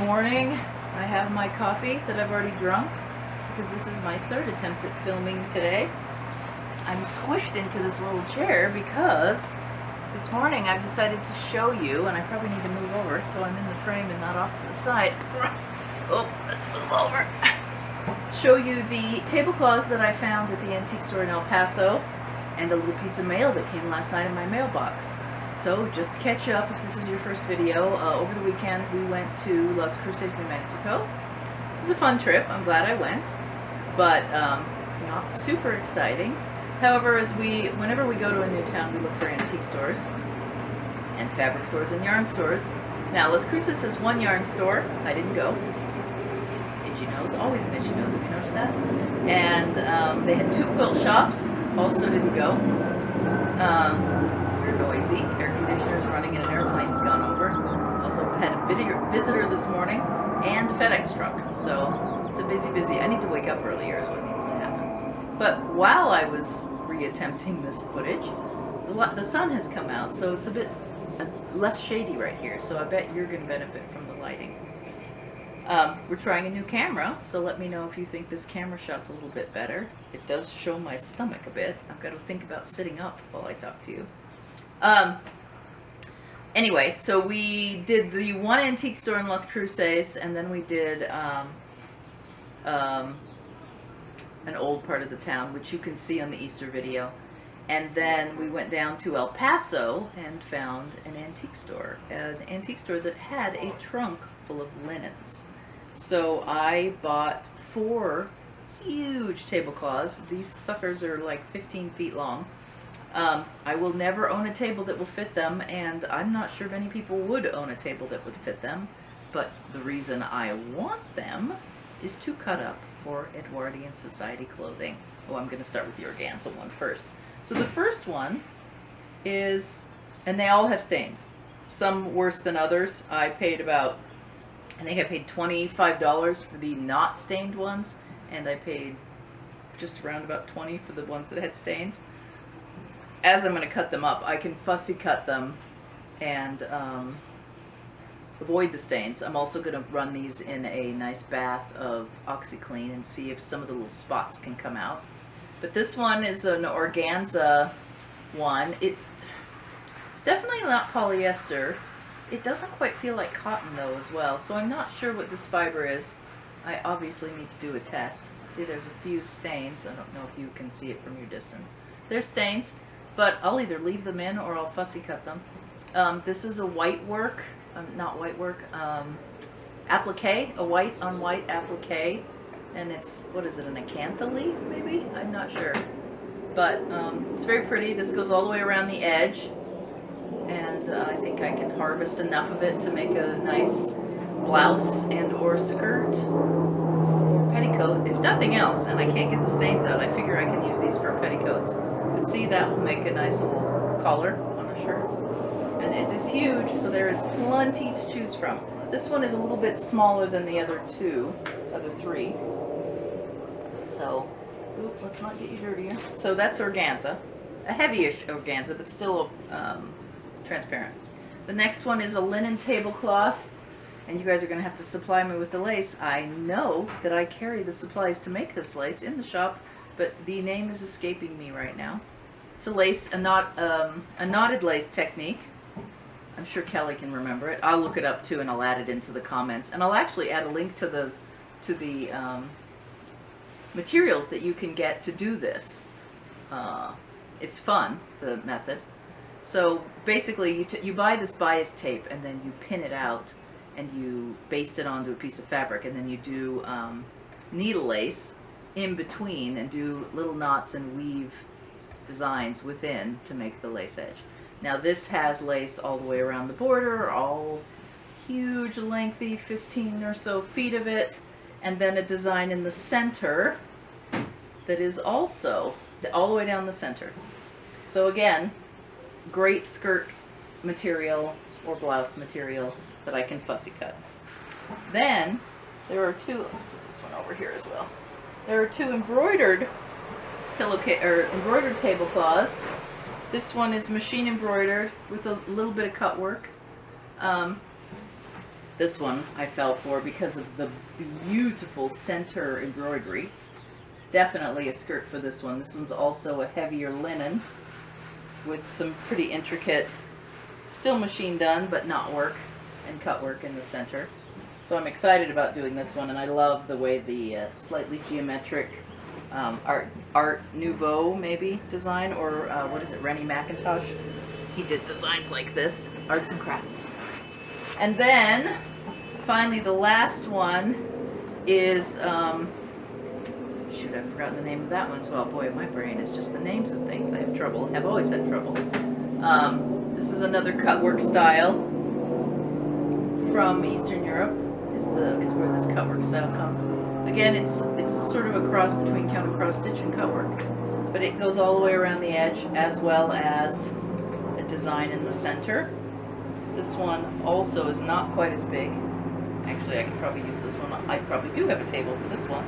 morning. I have my coffee that I've already drunk because this is my third attempt at filming today. I'm squished into this little chair because this morning I've decided to show you, and I probably need to move over so I'm in the frame and not off to the side. Oh, let's move over. Show you the tablecloths that I found at the antique store in El Paso and a little piece of mail that came last night in my mailbox. So just to catch up, if this is your first video, over the weekend we went to Las Cruces, New Mexico. It was a fun trip. I'm glad I went, but it's not super exciting. However, whenever we go to a new town, we look for antique stores and fabric stores and yarn stores. Now, Las Cruces has one yarn store. I didn't go. Itchy nose, always an itchy nose. Have you noticed that? And they had two quilt shops. Also didn't go. They're noisy. Air conditioners running and an airplane's gone over. Also had a visitor this morning and a FedEx truck. So it's a busy. I need to wake up earlier is what needs to happen. But while I was reattempting this footage, the sun has come out, so it's a bit less shady right here. So I bet you're going to benefit from the lighting. We're trying a new camera, so let me know if you think this camera shot's a little bit better. It does show my stomach a bit. I've got to think about sitting up while I talk to you. Anyway, so we did the one antique store in Las Cruces, and then we did an old part of the town, which you can see on the Easter video. And then we went down to El Paso and found an antique store that had a trunk full of linens. So I bought 4 huge tablecloths. These suckers are like 15 feet long. I will never own a table that will fit them, and I'm not sure many people would own a table that would fit them, but the reason I want them is to cut up for Edwardian Society clothing. Oh, I'm going to start with the Organza one first. So the first one is, and they all have stains, some worse than others. I paid about, I think I paid $25 for the not stained ones, and I paid just around about $20 for the ones that had stains. As I'm going to cut them up, I can fussy cut them and avoid the stains. I'm also going to run these in a nice bath of OxyClean and see if some of the little spots can come out. But this one is an Organza one. It's definitely not polyester. It doesn't quite feel like cotton though as well, so I'm not sure what this fiber is. I obviously need to do a test. See, there's a few stains. I don't know if you can see it from your distance. There's stains, but I'll either leave them in or I'll fussy cut them. This is a white work, not white work, applique, a white on white applique, and it's, what is it, an acantha leaf maybe? I'm not sure, but it's very pretty. This goes all the way around the edge, and I think I can harvest enough of it to make a nice blouse and or skirt or petticoat, if nothing else. And I can't get the stains out, I figure I can use these for petticoats. But see, that will make a nice little collar on a shirt. And it is huge, so there is plenty to choose from. This one is a little bit smaller than the other 3. So, oop, let's not get you dirtier. So that's Organza. A heavy-ish Organza, but still transparent. The next one is a linen tablecloth, and you guys are going to have to supply me with the lace. I know that I carry the supplies to make this lace in the shop, but the name is escaping me right now. It's a lace, a knotted lace technique. I'm sure Kelly can remember it. I'll look it up too, and I'll add it into the comments. And I'll actually add a link to the materials that you can get to do this. It's fun, the method. So basically, you buy this bias tape, and then you pin it out, and you baste it onto a piece of fabric, and then you do needle lace in between, and do little knots and weave designs within to make the lace edge. Now this has lace all the way around the border, all huge, lengthy, 15 or so feet of it, and then a design in the center that is also all the way down the center. So again, great skirt material or blouse material that I can fussy cut. Then there are 2, let's put this one over here as well. There are 2 embroidered embroidered tablecloths. This one is machine embroidered with a little bit of cut work. This one I fell for because of the beautiful center embroidery. Definitely a skirt for this one. This one's also a heavier linen with some pretty intricate, still machine done, but knot work and cut work in the center. So I'm excited about doing this one, and I love the way the slightly geometric Art Nouveau maybe design, or what is it, Rennie McIntosh? He did designs like this, arts and crafts. And then finally the last one is, shoot, I've forgotten the name of that one as well. Boy, my brain is just the names of things. I have trouble, I've always had trouble. This is another cutwork style from Eastern Europe. Is where this cutwork style comes. Again, it's sort of a cross between counter cross stitch and cutwork, but it goes all the way around the edge, as well as a design in the center. This one also is not quite as big. Actually, I could probably use this one. I probably do have a table for this one,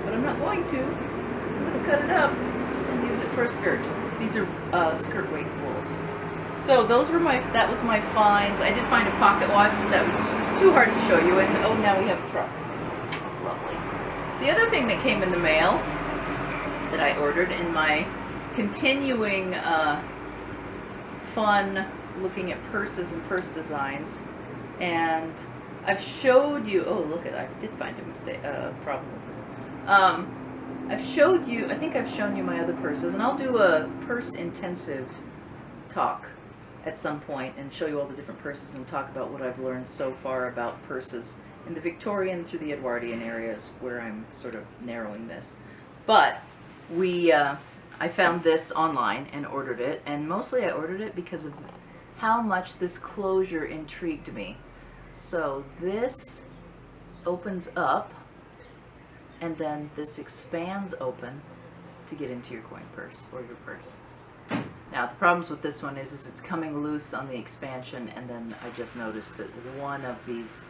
but I'm not going to. I'm going to cut it up and use it for a skirt. These are skirt weight wools. So those were that was my finds. I did find a pocket watch, but that was too hard to show you. And oh, now we have a truck. That's lovely. The other thing that came in the mail that I ordered in my continuing fun looking at purses and purse designs, and I've showed you. Oh, look at, I did find a mistake, problem with this. I've showed you. I think I've shown you my other purses, and I'll do a purse intensive talk at some point and show you all the different purses and talk about what I've learned so far about purses in the Victorian through the Edwardian areas where I'm sort of narrowing this. But I found this online and ordered it, and mostly I ordered it because of how much this closure intrigued me. So this opens up, and then this expands open to get into your coin purse or your purse. Now the problems with this one is it's coming loose on the expansion, and then I just noticed that one of these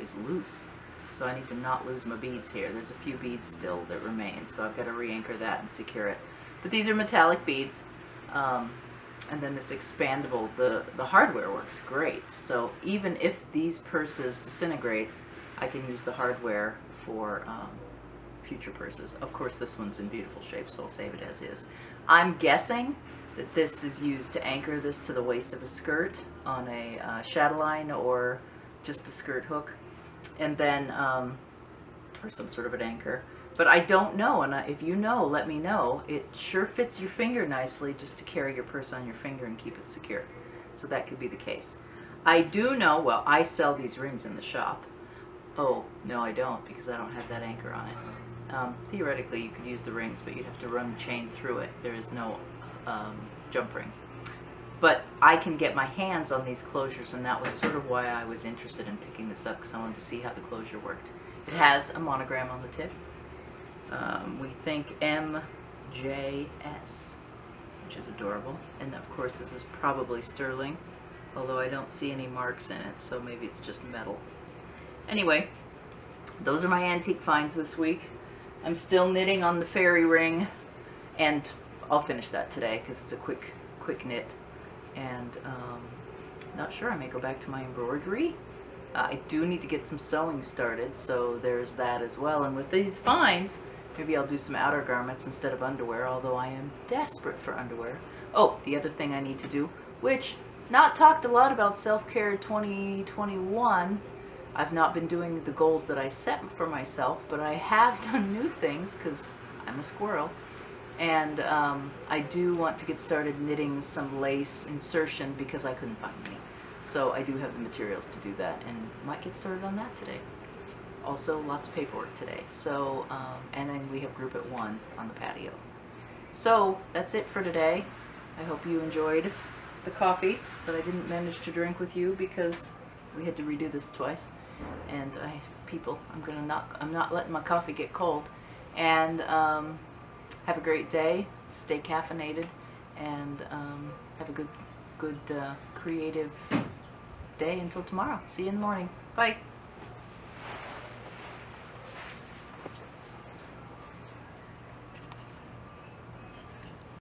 is loose. So I need to not lose my beads here. There's a few beads still that remain, so I've got to re-anchor that and secure it. But these are metallic beads, and then this expandable, the hardware works great. So even if these purses disintegrate, I can use the hardware for future purses. Of course, this one's in beautiful shape, so I'll save it as is. I'm guessing that this is used to anchor this to the waist of a skirt on a chatelaine or just a skirt hook, and then or some sort of an anchor. But I don't know, and if you know, let me know. It sure fits your finger nicely just to carry your purse on your finger and keep it secure. So that could be the case. I do know, well, I sell these rings in the shop. Oh, no I don't, because I don't have that anchor on it. Theoretically you could use the rings, but you'd have to run the chain through it. There is no jump ring. But I can get my hands on these closures, and that was sort of why I was interested in picking this up, because I wanted to see how the closure worked. It has a monogram on the tip. We think MJS, which is adorable. And of course this is probably sterling, although I don't see any marks in it, so maybe it's just metal. Anyway, those are my antique finds this week. I'm still knitting on the fairy ring, and I'll finish that today because it's a quick knit. And not sure, I may go back to my embroidery. I do need to get some sewing started, so there's that as well. And with these finds, maybe I'll do some outer garments instead of underwear, although I am desperate for underwear. Oh, the other thing I need to do, which not talked a lot about self-care 2021. I've not been doing the goals that I set for myself, but I have done new things because I'm a squirrel. And I do want to get started knitting some lace insertion because I couldn't find any. So I do have the materials to do that, and might get started on that today. Also, lots of paperwork today. So, and then we have group at 1 on the patio. So that's it for today. I hope you enjoyed the coffee that I didn't manage to drink with you because we had to redo this twice. And I'm not letting my coffee get cold. And have a great day. Stay caffeinated, and have a good creative day until tomorrow. See you in the morning. Bye.